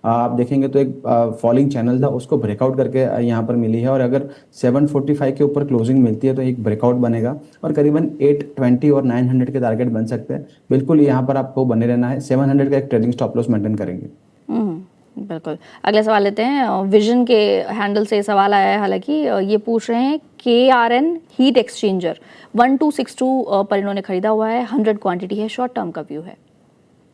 आप देखेंगे तो एक फॉलिंग चैनल था, उसको ब्रेकआउट करके यहाँ पर मिली है। और अगर 745 के ऊपर क्लोजिंग मिलती है तो एक ब्रेकआउट बनेगा और करीबन 820 और 900 के टारगेट बन सकते हैं। बिल्कुल यहाँ पर आपको बने रहना है। 700 का एक ट्रेडिंग स्टॉप लॉस मेंटेन करेंगे। बिल्कुल। अगला सवाल लेते हैं। विजन के हैंडल से सवाल आया है, हालांकि ये पूछ रहे हैं KRN हीट एक्सचेंजर 1262 पर इन्होंने खरीदा हुआ है, 100 क्वांटिटी है, शॉर्ट टर्म का व्यू है।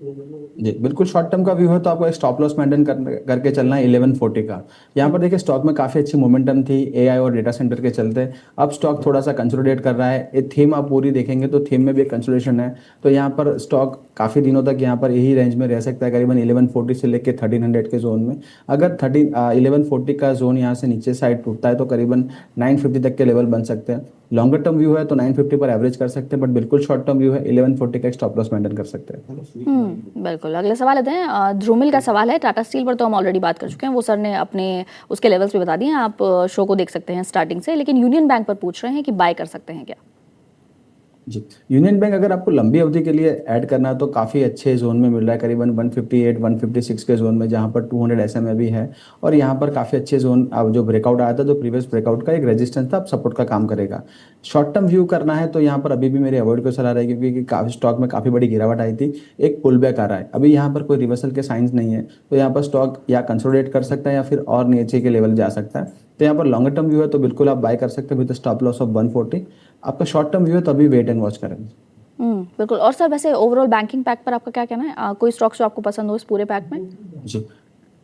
जी बिल्कुल, शॉर्ट टर्म का व्यू है तो आपको एक स्टॉप लॉस मेंटेन करके चलना है 1140 का। यहाँ पर देखिए स्टॉक में काफी अच्छी मोमेंटम थी एआई और डेटा सेंटर के चलते। अब स्टॉक थोड़ा सा कंसोलिडेट कर रहा है। ये थीम आप पूरी देखेंगे तो थीम में भी एक कंसोलिडेशन है। तो यहाँ पर स्टॉक काफी दिनों तक यहाँ पर यही रेंज में रह सकता है, करीबन 1140 से लेकर 1300 के जोन में। अगर 1140 का जोन यहाँ से नीचे साइड टूटता है तो करीबन 950 तक के लेवल बन सकते हैं। लॉन्गर टर्म व्यू है तो 950 पर एवरेज कर सकते हैं, बट बिल्कुल शॉर्ट टर्म व्यू है 1140 का स्टॉप लॉस मेंटेन कर सकते हैं। बिल्कुल। अगले सवाल लेते हैं। ध्रुमिल का सवाल है, टाटा स्टील पर तो हम ऑलरेडी बात कर चुके हैं, वो सर ने अपने उसके लेवल्स भी बता दिए, आप शो को देख सकते हैं स्टार्टिंग से। लेकिन यूनियन बैंक पर पूछ रहे हैं कि बाय कर सकते हैं क्या। जी, यूनियन बैंक अगर आपको लंबी अवधि के लिए ऐड करना है तो काफ़ी अच्छे जोन में मिल रहा है, करीबन 158 156 के जोन में, जहां पर 200 SMA भी है। और यहां पर काफ़ी अच्छे जोन, अब जो ब्रेकआउट आया था, जो प्रीवियस ब्रेकआउट का एक रेजिस्टेंस था, अब सपोर्ट का काम करेगा। शॉर्ट टर्म व्यू करना है तो यहाँ पर अभी भी मेरी अवॉइड को सलाह रहेगी, क्योंकि काफ़ी स्टॉक में काफ़ी बड़ी गिरावट आई थी, एक पुल बैक आ रहा है। अभी यहाँ पर कोई रिवर्सल के साइंस नहीं है, तो यहाँ पर स्टॉक या कंसोलिडेट कर सकता है या फिर और नीचे के लेवल जा सकता है। तो यहाँ पर लॉन्गर टर्म व्यू है तो बिल्कुल आप बाय कर सकते हैं विद स्टॉप लॉस ऑफ 140। आपका शॉर्ट टर्म व्यू है तो अभी वेट एंड वॉच करेंगे। बिल्कुल। और सर वैसे ओवरऑल बैंकिंग पैक पर आपका क्या कहना है, कोई स्टॉक्स जो आपको पसंद हो इस पूरे पैक में। जी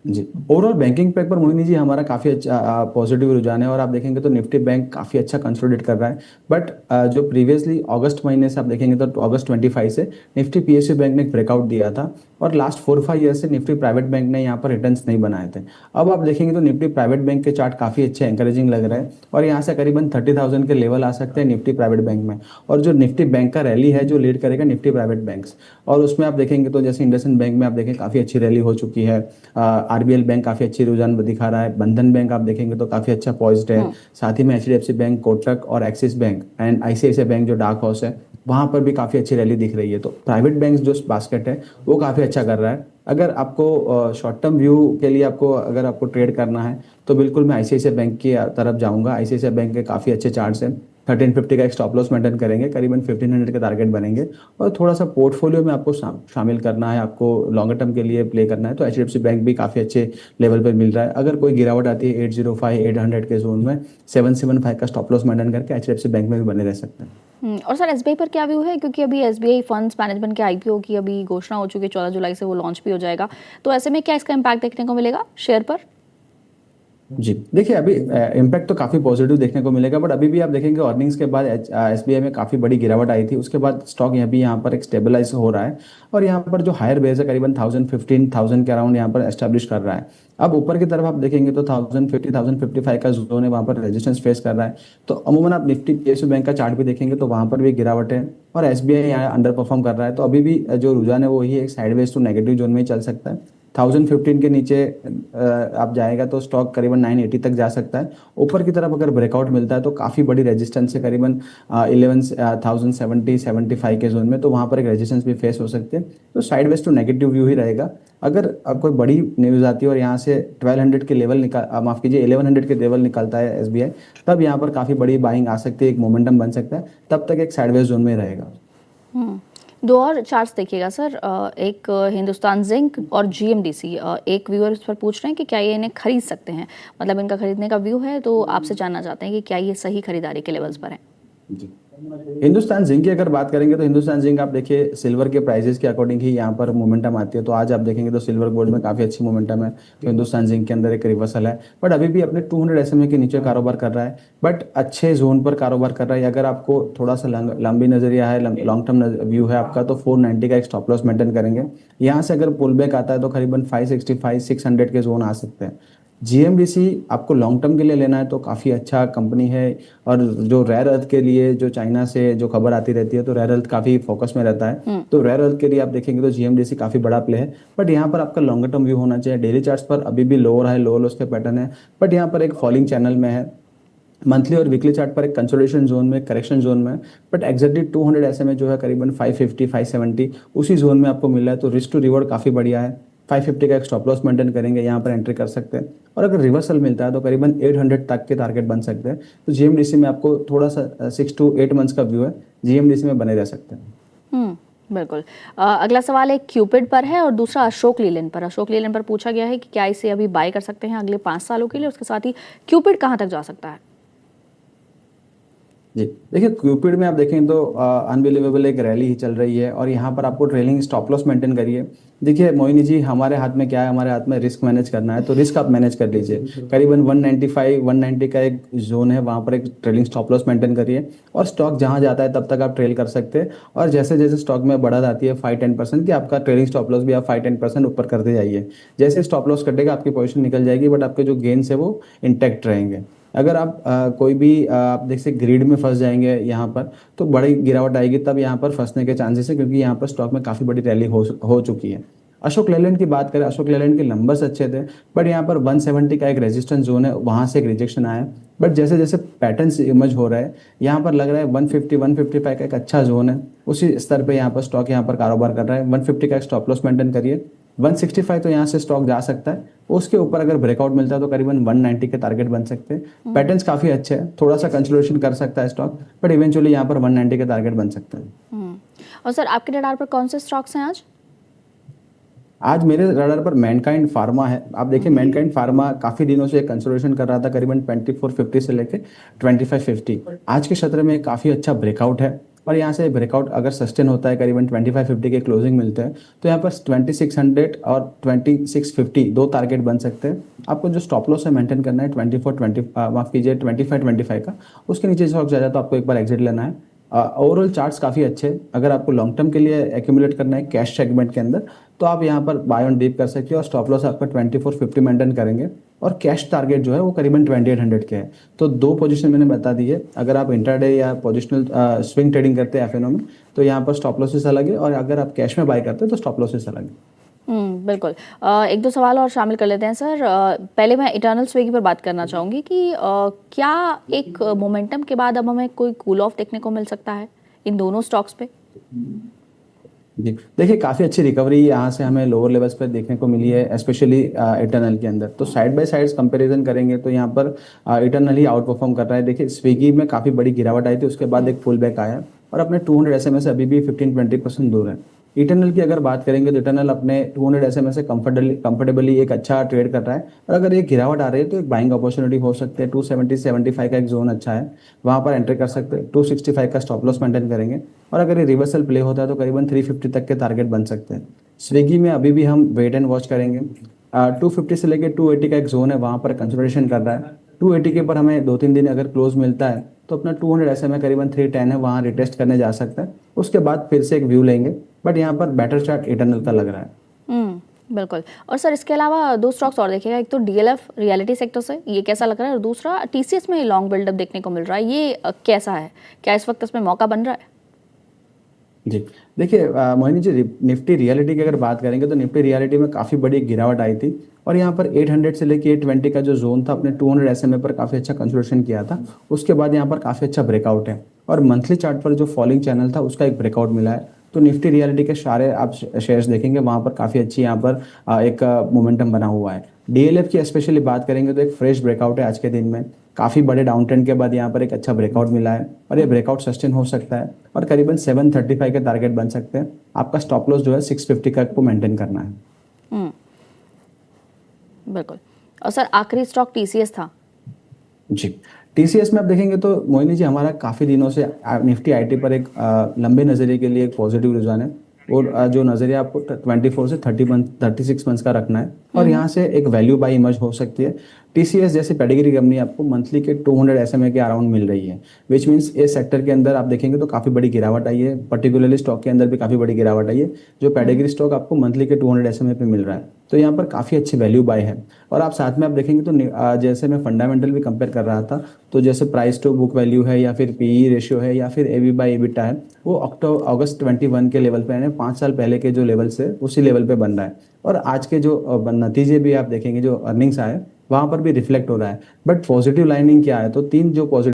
जी, ओवरऑल बैंकिंग पैक पर मोहिनी जी हमारा काफ़ी अच्छा पॉजिटिव रुझान है। और आप देखेंगे तो निफ्टी बैंक काफ़ी अच्छा कंसोलिडेट कर रहा है। बट जो प्रीवियसली अगस्त महीने से आप देखेंगे तो अगस्त 25 से निफ्टी PSU बैंक ने एक ब्रेकआउट दिया था, और लास्ट 4-5 ईयर से निफ्टी प्राइवेट बैंक ने यहाँ पर रिटर्न्स नहीं बनाए थे। अब आप देखेंगे तो निफ्टी प्राइवेट बैंक के चार्ट काफ़ी अच्छे एंकरेजिंग लग रहे हैं, और यहाँ से करीबन 30,000 के लेवल आ सकते हैं निफ्टी प्राइवेट बैंक में। और जो निफ्टी बैंक का रैली है जो लीड करेगा निफ्टी प्राइवेट बैंक्स, और उसमें आप देखेंगे तो जैसे इंडसइंड बैंक में आप देखें काफ़ी अच्छी रैली हो चुकी है। RBL बैंक काफी अच्छी रुझान दिखा रहा है। बंधन बैंक आप देखेंगे तो काफी अच्छा पॉइज्ड है। साथ ही में HDFC बैंक, कोटक और axis bank and ICICI bank जो डार्क हॉर्स है, वहां पर भी काफी अच्छी रैली दिख रही है। तो प्राइवेट बैंक जो बास्केट है वो काफी अच्छा कर रहा है। अगर आपको शॉर्ट टर्म व्यू के लिए अगर आपको ट्रेड करना है तो बिल्कुल मैं ICICI बैंक की तरफ जाऊंगा। ICICI बैंक के काफी अच्छे चार्ट्स हैं। 1350 का एक स्टॉप लॉस मेंटेन करेंगे, करीबन 1500 के टारगेट बनेंगे। और थोड़ा सा पोर्टफोलियो में आपको शामिल करना है, आपको लॉन्गर टर्म के लिए प्ले करना है तो HDFC बैंक भी काफ़ी अच्छे लेवल पर मिल रहा है। अगर कोई गिरावट आती है 805 800 के जोन में, 775 का स्टॉप लॉस मेंटेन करके HDFC बैंक में भी बने रह सकते हैं। और सर SBI पर क्या व्यू है, क्योंकि अभी SBI फंड्स मैनेजमेंट के IPO की अभी घोषणा हो चुकी है, 14 जुलाई से वो लॉन्च भी हो जाएगा, तो ऐसे में क्या इसका इम्पैक्ट देखने को मिलेगा शेयर पर। जी देखिए, अभी इम्पैक्ट तो काफ़ी पॉजिटिव देखने को मिलेगा, बट अभी भी आप देखेंगे अर्निंग्स के बाद SBI में काफ़ी बड़ी गिरावट आई थी। उसके बाद स्टॉक यहाँ पर एक स्टेबलाइज हो रहा है, और यहाँ पर जो हायर बेस है करीबन 1015,000 के अराउंड यहाँ पर एस्टेब्लिश कर रहा है। अब ऊपर की तरफ आप देखेंगे तो 1050 1055 का जोन है, वहाँ पर रेजिस्टेंस फेस कर रहा है। तो अमूमन आप निफ्टी PSU बैंक का चार्ट भी देखेंगे तो वहाँ पर भी गिरावट है, और SBI यहाँ अंडर परफॉर्म कर रहा है। तो अभी भी जो रुझान है वो ही एक साइडवेज टू नेगेटिव जोन में ही चल सकता है। 1015 के नीचे आप जाएगा तो स्टॉक करीबन 980 तक जा सकता है। ऊपर की तरफ अगर ब्रेकआउट मिलता है तो काफ़ी बड़ी रेजिस्टेंस है, करीबन 11,070-75 के जोन में, तो वहाँ पर एक रेजिस्टेंस भी फेस हो सकते हैं। तो साइडवेज टू नेगेटिव व्यू ही रहेगा। अगर कोई बड़ी न्यूज़ आती है और यहाँ से 1200 के लेवल माफ़ कीजिए 1100 के लेवल निकलता है SBI, तब यहाँ पर काफ़ी बड़ी बाइंग आ सकती है, एक मोमेंटम बन सकता है। तब तक एक साइडवेज जोन में रहेगा। दो और चार्ट्स देखिएगा सर, एक हिंदुस्तान जिंक और GMDC। एक व्यूअर इस पर पूछ रहे हैं कि क्या ये इन्हें खरीद सकते हैं, मतलब इनका खरीदने का व्यू है, तो आपसे जानना चाहते हैं कि क्या ये सही खरीदारी के लेवल्स पर हैं। जी, हिंदुस्तान जिंक की अगर बात करेंगे तो हिंदुस्तान जिंक आप देखिए सिल्वर के प्राइसेस के अकॉर्डिंग ही यहाँ पर मोमेंटम आती है। तो आज आप देखेंगे तो सिल्वर गोल्ड में काफी अच्छी मोमेंटम है, तो हिंदुस्तान जिंक के अंदर एक रिवर्सल है, बट अभी भी अपने 200 SMA के नीचे कारोबार कर रहा है, बट अच्छे जोन पर कारोबार कर रहा है। अगर आपको थोड़ा सा लंबी नजरिया है, लॉन्ग टर्म व्यू है आपका, तो 490 का एक स्टॉप लॉस मेंटेन करेंगे। यहाँ से अगर पुल बैक आता है तो करीबन 565 600 के जोन आ सकते हैं। GMDC आपको लॉन्ग टर्म के लिए लेना है तो काफ़ी अच्छा कंपनी है। और जो रेयर अर्थ के लिए जो चाइना से जो खबर आती रहती है, तो रेयर अर्थ काफ़ी फोकस में रहता है। तो रेयर अर्थ के लिए आप देखेंगे तो GMDC काफ़ी बड़ा प्ले है, बट यहाँ पर आपका लॉन्गर टर्म व्यू होना चाहिए। डेली चार्ट्स पर अभी भी लोअर है, लोअर उसके पैटर्न है, बट यहाँ पर एक फॉलिंग चैनल में है। मंथली और वीकली चार्ट पर एक कंसोलिडेशन जोन में, करेक्शन जोन में, बट एक्जैक्टली 200 SMA जो है करीबन 550 570 उसी जोन में आपको मिल रहा है। तो रिस्क टू रिवॉर्ड काफ़ी बढ़िया है। 550 का एक स्टॉप लॉस मेंटेन करेंगे, यहाँ पर एंट्री कर सकते हैं। और अगर रिवर्सल मिलता है तो करीबन 800 तक के टारगेट बन सकते हैं। तो जीएमडीसी में आपको थोड़ा सा 6 to 8 मंथ्स का व्यू है, जीएमडीसी में बने रह सकते हैं। बिल्कुल। अगला सवाल एक क्यूपिड पर है और दूसरा अशोक लीलैंड पर। अशोक लीलैंड पर पूछा गया है कि क्या इसे अभी बाय कर सकते हैं अगले 5 सालों के लिए, उसके साथ ही क्यूपिड कहाँ तक जा सकता है? जी, देखिए क्यूपिड में आप देखें तो अनबिलीवेबल एक रैली ही चल रही है और यहाँ पर आपको ट्रेलिंग स्टॉप लॉस मेंटेन करिए। देखिए मोहिनी जी, हमारे हाथ में क्या है, हमारे हाथ में रिस्क मैनेज करना है, तो रिस्क आप मैनेज कर लीजिए। करीबन 195 190 का एक जोन है, वहाँ पर एक ट्रेलिंग स्टॉप लॉस मेंटेन करिए और स्टॉक जहाँ जाता है तब तक आप ट्रेल कर सकते हैं। और जैसे जैसे स्टॉक में बढ़ा जाती है 5-10% की, आपका ट्रेलिंग स्टॉप लॉस भी आप 5-10% ऊपर करते जाइए। जैसे स्टॉप लॉस कटेगा आपकी पोजीशन निकल जाएगी, बट आपके जो गेन्स है वो इंटैक्ट रहेंगे। अगर आप कोई भी आप देख सकते ग्रीड में फंस जाएंगे यहाँ पर, तो बड़ी गिरावट आएगी, तब यहाँ पर फंसने के चांसेस है, क्योंकि यहाँ पर स्टॉक में काफ़ी बड़ी रैली हो चुकी है। अशोक लेलैंड की बात करें, अशोक लेलैंड के नंबर्स अच्छे थे, बट यहाँ पर 170 का एक रेजिस्टेंस जोन है, वहाँ से एक रिजेक्शन आया। बट जैसे जैसे पैटर्न्स इमर्ज हो रहा है, यहाँ पर लग रहा है 150 155 का एक अच्छा जोन है, उसी स्तर पे यहाँ पर स्टॉक यहाँ पर कारोबार कर रहा है। 150 का एक स्टॉप लॉस मेंटेन करिए। 165 तो यहाँ से स्टॉक जा सकता है, उसके ऊपर अगर ब्रेकआउट मिलता है तो करीबन 190 के टारगेट बन सकते हैं। पैटर्न्स काफ़ी अच्छे हैं, थोड़ा सा कंसोलिडेशन कर सकता है स्टॉक, बट इवेंचुअली यहाँ पर 190 के टारगेट बन सकते हैं। और सर आपके रडार पर कौन से स्टॉक्स हैं आज? आज मेरे रडार पर मैनकाइंड फार्मा है। आप देखिए मैनकाइंड फार्मा काफ़ी दिनों से कंसोलिडेशन कर रहा था, करीबन 2450 से लेके 2550। आज के सत्र में काफ़ी अच्छा ब्रेकआउट है और यहाँ से ब्रेकआउट अगर सस्टेन होता है, करीबन 2550 के क्लोजिंग मिलते हैं, तो यहाँ पर 2600 और 2650 दो टारगेट बन सकते हैं। आपको जो स्टॉप लॉस है मेंटेन करना है माफ़ कीजिए 2525 का, उसके नीचे स्टॉक जाए तो आपको एक बार एग्जिट लेना है। ओवरऑल चार्ट्स काफ़ी अच्छे हैं। अगर आपको लॉन्ग टर्म के लिए एक्यूमुलेट करना है कैश सेगमेंट के अंदर, तो आप यहाँ पर बाय ऑन डीप कर सकते हो और स्टॉप लॉस आपका 2450 मेंटेन करेंगे और कैश टारगेट जो है वो करीबन 2800 के है। तो दो पोजीशन मैंने बता दी है। अगर आप इंट्राडे या पोजिशनल स्विंग ट्रेडिंग करते हैं एफएनओ में, तो यहाँ पर स्टॉप लॉसेस अलग है, और अगर आप कैश में बाय करते हैं तो स्टॉप लॉसेस अलग है। बिल्कुल। एक दो सवाल और शामिल कर लेते हैं सर। पहले मैं इटर्नल स्विगी पर बात करना चाहूँगी कि क्या एक मोमेंटम के बाद अब हमें कोई कूल ऑफ देखने को मिल सकता है इन दोनों स्टॉक्स पे? जी, देखिए काफ़ी अच्छी रिकवरी यहाँ से हमें लोअर लेवल्स पर देखने को मिली है, स्पेशली इटर्नल के अंदर। तो साइड बाय साइड्स कंपैरिजन करेंगे तो यहाँ पर इटर्नल ही आउट परफॉर्म कर रहा है। देखिए स्विगी में काफ़ी बड़ी गिरावट आई थी, उसके बाद एक पुल बैक आया और अपने 200 SMA से अभी भी 15-20% दूर है। इटर्नल की अगर बात करेंगे तो इटर्नल अपने 200 SMA से कंफर्टेबली एक अच्छा ट्रेड कर रहा है, और अगर ये गिरावट आ रही है तो एक बाइंग अपॉर्चुनिटी हो सकती है। 270-75 का एक जोन अच्छा है, वहाँ पर एंटर कर सकते हैं। 265 का स्टॉप लॉस मेंटेन करेंगे, और अगर ये रिवर्सल प्ले होता है तो करीबन 350 तक के टारगेट बन सकते हैं। स्विगी में अभी भी हम वेट एंड वॉच करेंगे। 250 से लेकर 280 का एक जोन है, वहाँ पर कंसोलिडेशन कर रहा है। 280 के ऊपर हमें 2-3 दिन अगर क्लोज मिलता है तो अपना 200 SMA करीबन 310 है, वहाँ रिटेस्ट करने जा सकता है। उसके बाद फिर से एक व्यू लेंगे, बट यहाँ पर बेटर चार्ट इटर्नल का लग रहा है। बिल्कुल। और सर इसके अलावा दो स्टॉक्स और देखिएगा, एक तो डीएलएफ रियलिटी सेक्टर से ये कैसा लग रहा है, और दूसरा टीसीएस में लॉन्ग बिल्डअप देखने को मिल रहा है, ये कैसा है? क्या इस वक्त इसमें मौका बन रहा है? जी, देखिए मोहिनी जी, निफ्टी रियलिटी की अगर बात करेंगे तो निफ्टी रियलिटी में काफ़ी बड़ी गिरावट आई थी, और यहाँ पर 800 से लेके 820 का जो जोन था, अपने 200 SMA पर काफ़ी अच्छा कंसोलिडेशन किया था। उसके बाद यहाँ पर काफ़ी अच्छा ब्रेकआउट है, और मंथली चार्ट पर जो फॉलिंग चैनल था उसका एक ब्रेकआउट मिला है। तो निफ्टी रियलिटी के सारे आप शेयर्स देखेंगे, वहाँ पर काफ़ी अच्छी यहाँ पर एक मोमेंटम बना हुआ है। डीएलएफ की स्पेशली बात करेंगे तो एक फ्रेश ब्रेकआउट है आज के दिन में। काफ़ी बड़े डाउन ट्रेंड के बाद यहाँ पर एक अच्छा ब्रेकआउट मिला है, और ये ब्रेकआउट सस्टेन हो सकता है, और करीबन 735 के टारगेट बन सकते हैं। आपका स्टॉप लॉस जो है 650 का को मेंटेन करना है। बिल्कुल। और सर आखिरी स्टॉक टीसीएस था। जी, टीसीएस में आप देखेंगे तो मोहिनी जी, हमारा काफ़ी दिनों से निफ्टी आईटी पर एक लंबे नज़रिए के लिए एक पॉजिटिव रुझान है, और जो नज़रिया आपको 24 से 36 मंथ्स का रखना है, और यहाँ से एक वैल्यू बाई इमर्ज हो सकती है। टीसीएस जैसी पेडिग्री कंपनी आपको मंथली के 200 SMA के अराउंड मिल रही है, विच मीन्स इस सेक्टर के अंदर आप देखेंगे तो काफ़ी बड़ी गिरावट आई है। पर्टिकुलरली स्टॉक के अंदर भी काफ़ी बड़ी गिरावट आई है, जो पेडिग्री स्टॉक आपको मंथली के 200 SMA पे मिल रहा है। तो यहाँ पर काफ़ी अच्छी वैल्यू बाय है। और आप साथ में आप देखेंगे तो जैसे मैं फंडामेंटल भी कंपेयर कर रहा था, तो जैसे प्राइस टू बुक वैल्यू है, या फिर पीई रेशियो है, या फिर एवी बाई एबिटा है, वो अगस्त 21 के लेवल पे, यानी 5 साल पहले के जो लेवल से उसी लेवल पे बन रहा है। और आज के जो नतीजे भी आप देखेंगे, जो अर्निंग्स आए, वहाँ पर भी रिफ्लेक्ट हो रहा है। बट पॉजिटिव लाइनिंग क्या है, तो तीन जो पॉजिटिव